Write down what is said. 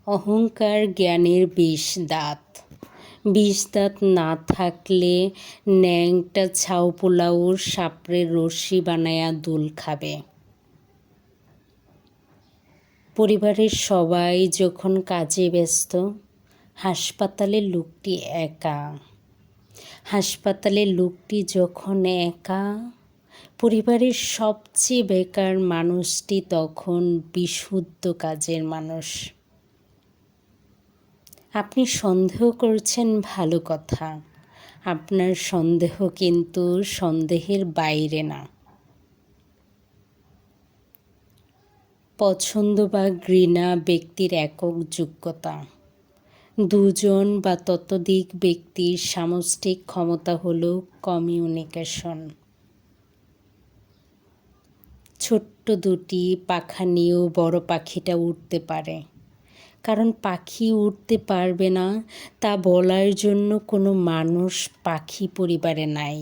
অহংকার জ্ঞানের বিষ দাঁত। বিষ দাঁত না থাকলে ন্যাংটা ছাউ পোলাওর সাপড়ের রশ্মি বানায়া দোল খাবে। পরিবারের সবাই যখন কাজে ব্যস্ত, হাসপাতালের লোকটি একা। হাসপাতালের লোকটি যখন একা, পরিবারের সবচেয়ে বেকার মানুষটি তখন বিশুদ্ধ কাজের মানুষ। আপনি সন্দেহ করছেন ভালো কথা, আপনার সন্দেহ কিন্তু সন্দেহের বাইরে না। পছন্দ বা ঘৃণা ব্যক্তির একক যোগ্যতা, দুজন বা ততোধিক ব্যক্তির সামষ্টিক ক্ষমতা হল কমিউনিকেশন। ছোট্ট দুটি পাখা নিয়েও বড় পাখিটা উড়তে পারে, কারণ পাখি উড়তে পারবে না তা বলার জন্য কোনো মানুষ পাখি পরিবারে নাই।